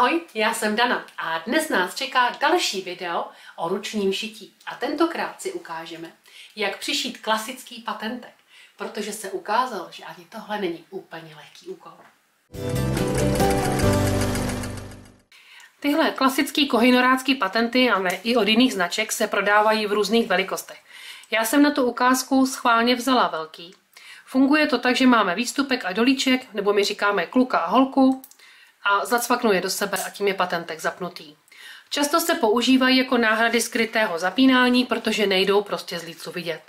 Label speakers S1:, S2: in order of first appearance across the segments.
S1: Ahoj, já jsem Dana a dnes nás čeká další video o ručním šití. A tentokrát si ukážeme, jak přišít klasický patentek, protože se ukázalo, že ani tohle není úplně lehký úkol. Tyhle klasický kohinorácký patenty, ale i od jiných značek, se prodávají v různých velikostech. Já jsem na tu ukázku schválně vzala velký. Funguje to tak, že máme výstupek a dolíček, nebo my říkáme kluka a holku, a zacvaknu je do sebe a tím je patentek zapnutý. Často se používají jako náhrady skrytého zapínání, protože nejdou prostě z lícu vidět.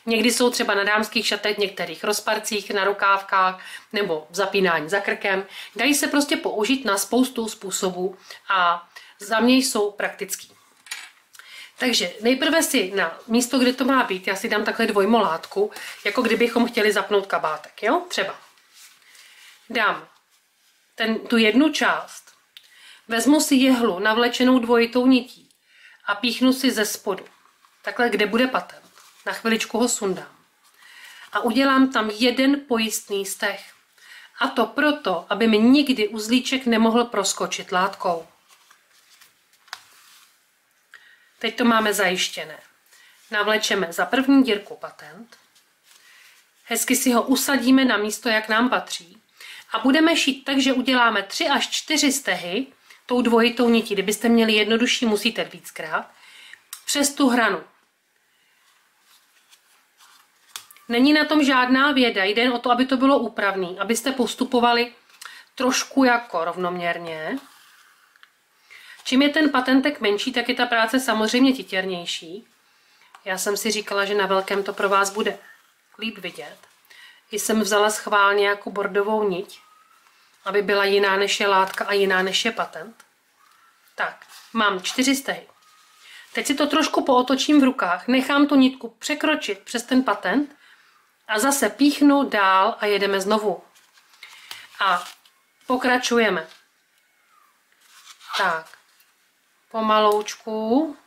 S1: Někdy jsou třeba na dámských šatech, některých rozparcích, na rukávkách nebo v zapínání za krkem. Dají se prostě použít na spoustu způsobů a za mě jsou praktický. Takže nejprve si na místo, kde to má být, já si dám takhle dvojmolátku, jako kdybychom chtěli zapnout kabátek, jo? Třeba. Dám tu jednu část, vezmu si jehlu navlečenou dvojitou nití a píchnu si ze spodu, takhle, kde bude patent. Na chviličku ho sundám. A udělám tam jeden pojistný steh. A to proto, aby mi nikdy uzlíček nemohl proskočit látkou. Teď to máme zajištěné. Navlečeme za první dírku patent. Hezky si ho usadíme na místo, jak nám patří. A budeme šít tak, že uděláme 3 až 4 stehy tou dvojitou nití. Kdybyste měli jednodušší, musíte víckrát. Přes tu hranu. Není na tom žádná věda, jde jen o to, aby to bylo úpravný, abyste postupovali trošku jako rovnoměrně. Čím je ten patentek menší, tak je ta práce samozřejmě titěrnější. Já jsem si říkala, že na velkém to pro vás bude líp vidět. I jsem vzala schválně jako bordovou niť, aby byla jiná než je látka a jiná než je patent. Tak, mám 4 stehy. Teď si to trošku pootočím v rukách, nechám tu nitku překročit přes ten patent a zase píchnu dál a jedeme znovu. A pokračujeme. Tak, pomaloučku.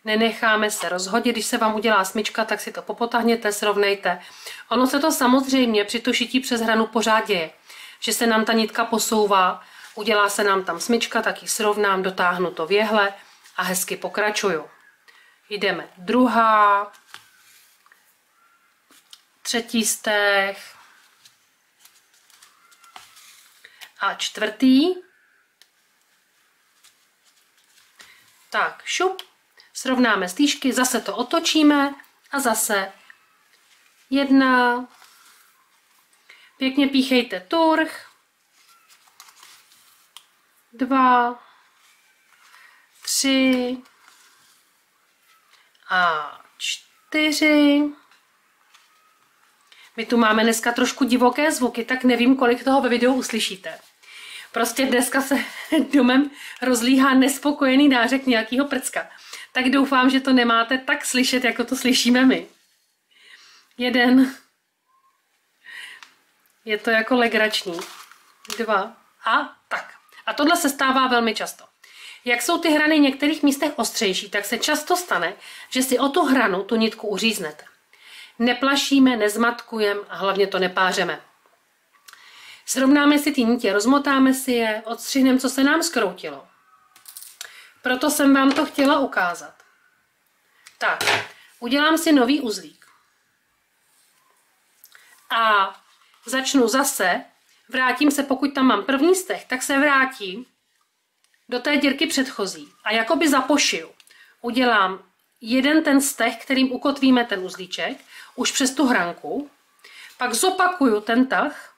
S1: Nenecháme se rozhodit, když se vám udělá smyčka, tak si to popotáhněte, srovnejte. Ono se to samozřejmě při to šití přes hranu pořád děje, že se nám ta nitka posouvá, udělá se nám tam smyčka, tak ji srovnám, dotáhnu to v jehle a hezky pokračuju. Jdeme druhá, třetí steh a čtvrtý. Tak, šup. Srovnáme stýžky, zase to otočíme a zase 1. Pěkně píchejte turh. 2, 3 a 4. My tu máme dneska trošku divoké zvuky, tak nevím, kolik toho ve videu uslyšíte. Prostě dneska se domem rozlíhá nespokojený nářek nějakého prcka. Tak doufám, že to nemáte tak slyšet, jako to slyšíme my. 1. Je to jako legrační. 2. A tak. A tohle se stává velmi často. Jak jsou ty hrany v některých místech ostřejší, tak se často stane, že si o tu hranu, tu nitku uříznete. Neplašíme, nezmatkujeme a hlavně to nepářeme. Srovnáme si ty nitě, rozmotáme si je, odstřihneme, co se nám zkroutilo. Proto jsem vám to chtěla ukázat. Tak, udělám si nový uzlík. A začnu zase, vrátím se, pokud tam mám první steh, tak se vrátím do té dírky předchozí a jakoby zapošiju. Udělám jeden ten steh, kterým ukotvíme ten uzlíček, už přes tu hranku, pak zopakuju ten tah,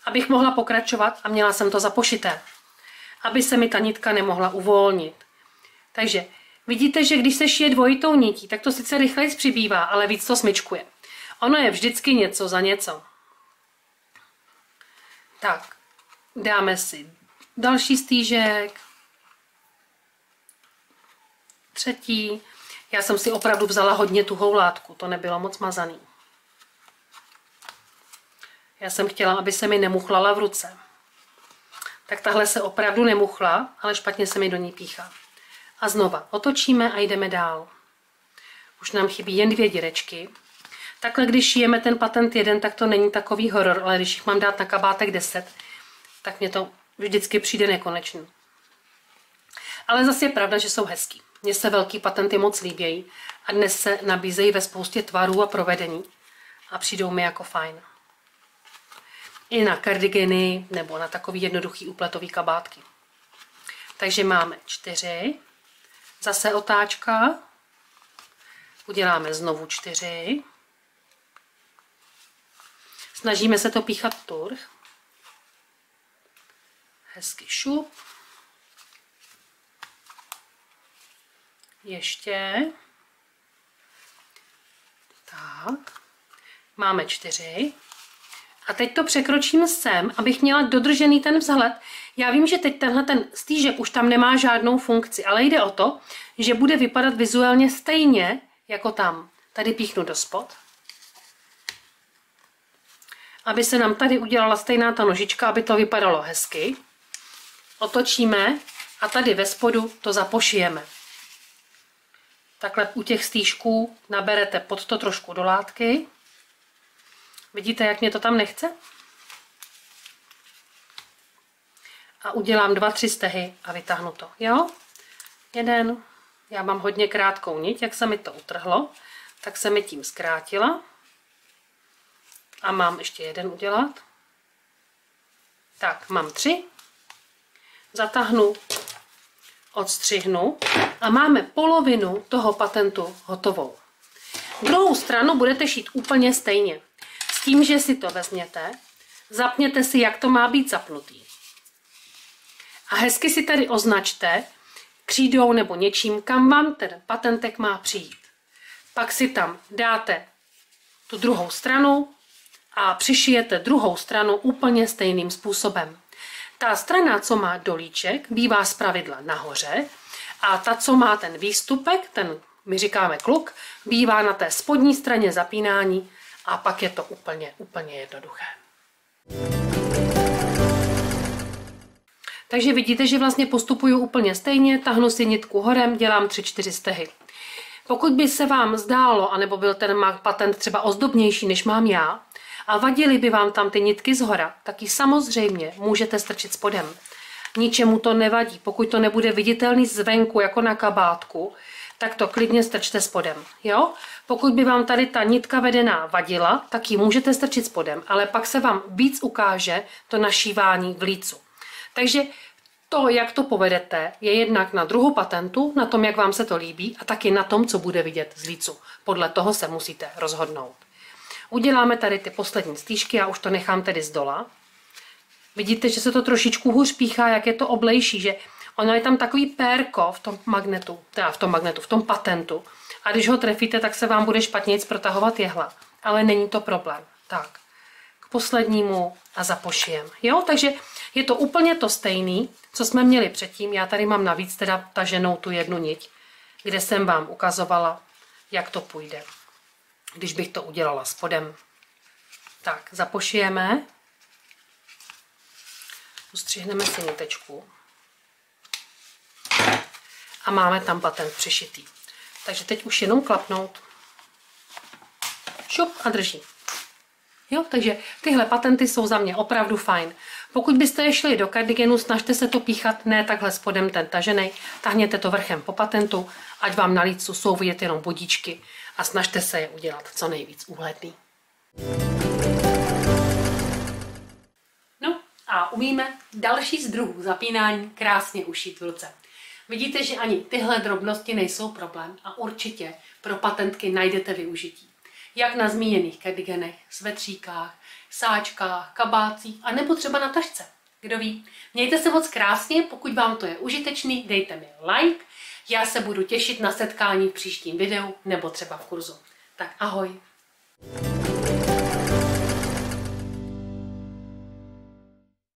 S1: abych mohla pokračovat a měla jsem to zapošité, aby se mi ta nitka nemohla uvolnit. Takže vidíte, že když se šije dvojitou nití, tak to sice rychleji přibývá, ale víc to smyčkuje. Ono je vždycky něco za něco. Tak, dáme si další stýžek. 3. Já jsem si opravdu vzala hodně tuhou látku, to nebylo moc mazaný. Já jsem chtěla, aby se mi nemuchlala v ruce. Tak tahle se opravdu nemuchla, ale špatně se mi do ní píchá. A znova otočíme a jdeme dál. Už nám chybí jen 2 dírečky. Takhle, když šijeme ten patent jeden, tak to není takový horor, ale když jich mám dát na kabátek 10, tak mě to vždycky přijde nekonečný. Ale zase je pravda, že jsou hezký. Mně se velký patenty moc líbějí a dnes se nabízejí ve spoustě tvarů a provedení a přijdou mi jako fajn. I na kardigeny nebo na takový jednoduchý úpletový kabátky. Takže máme 4, zase otáčka, uděláme znovu 4, snažíme se to píchat turh, hezky šup, ještě, tak, máme 4. A teď to překročím sem, abych měla dodržený ten vzhled. Já vím, že teď tenhle ten stýžek už tam nemá žádnou funkci, ale jde o to, že bude vypadat vizuálně stejně jako tam. Tady píchnu do spod. Aby se nám tady udělala stejná ta nožička, aby to vypadalo hezky. Otočíme a tady ve spodu to zapošijeme. Takhle u těch stýžků naberete pod to trošku do látky. Vidíte, jak mě to tam nechce? A udělám 2-3 stehy a vytáhnu to. Jo? Jeden. Já mám hodně krátkou niť, jak se mi to utrhlo, tak se mi tím zkrátila. A mám ještě jeden udělat. Tak, mám 3. Zatáhnu, odstřihnu a máme polovinu toho patentu hotovou. Druhou stranu budete šít úplně stejně. S tím, že si to vezměte, zapněte si, jak to má být zapnutý. A hezky si tady označte křídou nebo něčím, kam vám ten patentek má přijít. Pak si tam dáte tu druhou stranu a přišijete druhou stranu úplně stejným způsobem. Ta strana, co má dolíček, bývá zpravidla nahoře a ta, co má ten výstupek, ten my říkáme kluk, bývá na té spodní straně zapínání a pak je to úplně jednoduché. Takže vidíte, že vlastně postupuju úplně stejně, tahnu si nitku horem, dělám 3-4 stehy. Pokud by se vám zdálo, anebo byl ten patent třeba ozdobnější, než mám já, a vadily by vám tam ty nitky zhora, tak ji samozřejmě můžete strčit spodem. Ničemu to nevadí, pokud to nebude viditelný zvenku, jako na kabátku, tak to klidně strčte spodem. Jo? Pokud by vám tady ta nitka vedená vadila, tak ji můžete strčit spodem, ale pak se vám víc ukáže to našívání v lícu. Takže to, jak to povedete, je jednak na druhu patentu, na tom, jak vám se to líbí, a taky na tom, co bude vidět z lícu. Podle toho se musíte rozhodnout. Uděláme tady ty poslední stýžky, já už to nechám tedy zdola. Vidíte, že se to trošičku hůř píchá, jak je to oblejší, že ono je tam takový pérko v tom magnetu, v tom patentu. A když ho trefíte, tak se vám bude špatnějc protahovat jehla. Ale není to problém. Tak, k poslednímu a zapošijem. Jo, takže je to úplně to stejný, co jsme měli předtím. Já tady mám navíc teda taženou tu jednu niť, kde jsem vám ukazovala, jak to půjde, když bych to udělala spodem. Tak, zapošijeme. Ustřihneme si nitečku. A máme tam patent přišitý. Takže teď už jenom klapnout. Šup a drží. Jo, takže tyhle patenty jsou za mě opravdu fajn. Pokud byste je šli do kardigenu, snažte se to píchat ne takhle spodem ten taženej, tahněte to vrchem po patentu, ať vám na lícu jsou vidět jenom bodíčky a snažte se je udělat co nejvíc úhledný. No a umíme další z druhů zapínání krásně ušít v ruce. Vidíte, že ani tyhle drobnosti nejsou problém a určitě pro patentky najdete využití. Jak na zmíněných kardiganech, svetříkách, sáčkách, kabátcích a nebo třeba na tašce. Kdo ví? Mějte se moc krásně, pokud vám to je užitečný, dejte mi like. Já se budu těšit na setkání v příštím videu nebo třeba v kurzu. Tak ahoj!